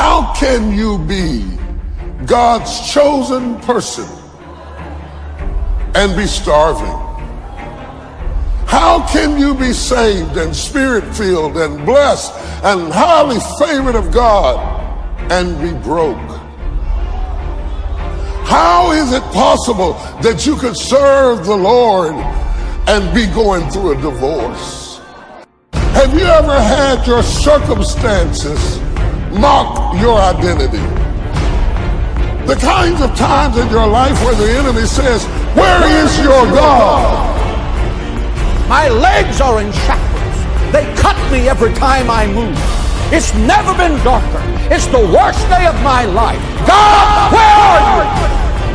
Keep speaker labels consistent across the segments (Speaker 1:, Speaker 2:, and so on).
Speaker 1: How can you be God's chosen person and be starving? How can you be saved and spirit-filled and blessed and highly favored of God and be broke? How is it possible that you could serve the Lord and be going through a divorce? Have you ever had your circumstances mock your identity? The kinds of times in your life where the enemy says, "Where is your God?"
Speaker 2: My legs are in shackles. They cut me every time I move. It's never been darker. It's the worst day of my life. God, where are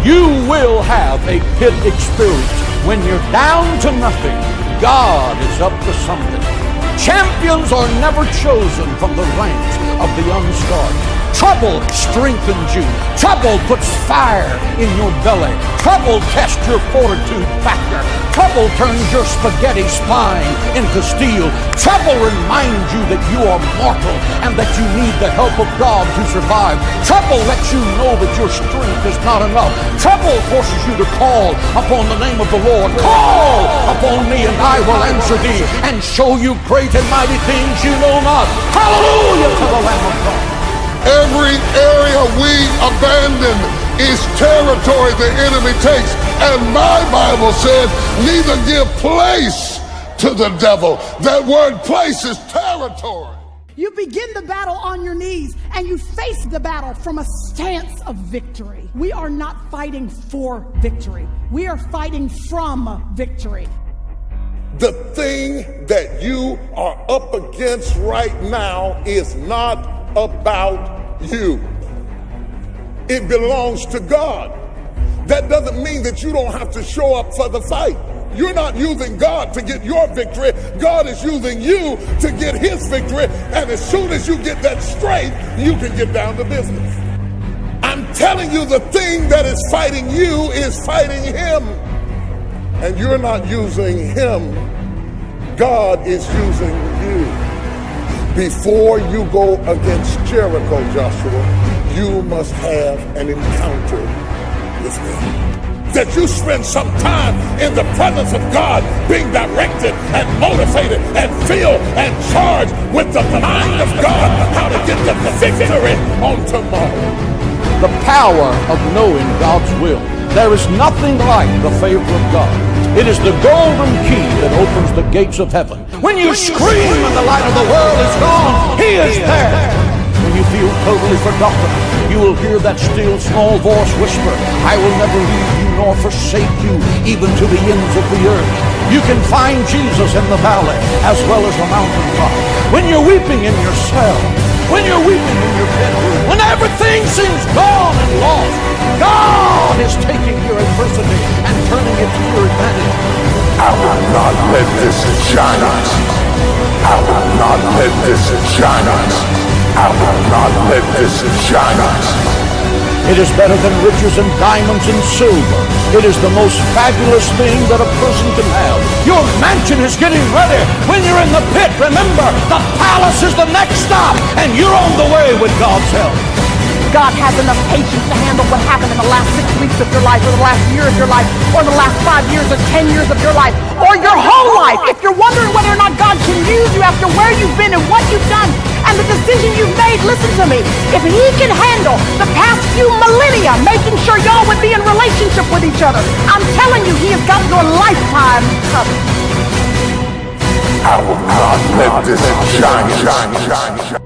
Speaker 2: you? You will have a pit experience. When you're down to nothing, God is up to something. Champions are never chosen from the ranks of the unscarred. Trouble strengthens you. Trouble puts fire in your belly. Trouble tests your fortitude factor. Trouble turns your spaghetti spine into steel. Trouble reminds you that you are mortal and that you need the help of God to survive. Trouble lets you know that your strength is not enough. Trouble forces you to call upon the name of the Lord. Call upon me and I will answer thee and show you great and mighty things you know not. Hallelujah to the Lamb of God.
Speaker 1: Every area we abandon is territory the enemy takes. And my Bible says, neither give place to the devil. That word place is territory.
Speaker 3: You begin the battle on your knees and you face the battle from a stance of victory. We are not fighting for victory. We are fighting from victory.
Speaker 1: The thing that you are up against right now is not about you. It belongs to God. That doesn't mean that you don't have to show up for the fight. You're not using God to get your victory. God is using you to get his victory. And as soon as you get that straight, you can get down to business. I'm telling you, the thing that is fighting you is fighting him. And you're not using him. God is using you. Before you go against Jericho, Joshua, you must have an encounter with me. That you spend some time in the presence of God, being directed and motivated and filled and charged with the mind of God, how to get the victory on tomorrow.
Speaker 2: The power of knowing God's will. There is nothing like the favor of God. It is the golden key that opens the gates of heaven. When you scream and the light of the world is gone, he is there. When you feel totally forgotten, you will hear that still small voice whisper, I will never leave you nor forsake you, even to the ends of the earth. You can find Jesus in the valley as well as the mountaintop. When you're weeping in your cell, when you're weeping in your bedroom, when everything seems gone and lost, God is taking your adversity and turning it to your advantage.
Speaker 1: I will not let this giant. I will not let this giant. I will not let this giant.
Speaker 2: It is better than riches and diamonds and silver. It is the most fabulous thing that a person can have. Your mansion is getting ready. When you're in the pit, remember, the palace is the next stop, and you're on the way with God's help.
Speaker 3: God has enough patience to handle what happened in the last 6 weeks of your life, or the last year of your life, or the last 5 years or 10 years of your life, or your whole life. If you're wondering whether or not God can use you after where you've been and what you've done and the decision you've made, listen to me. If he can handle the past few millennia, making sure y'all would be in relationship with each other, I'm telling you, he has got your lifetime covered.
Speaker 1: I will not let this giant.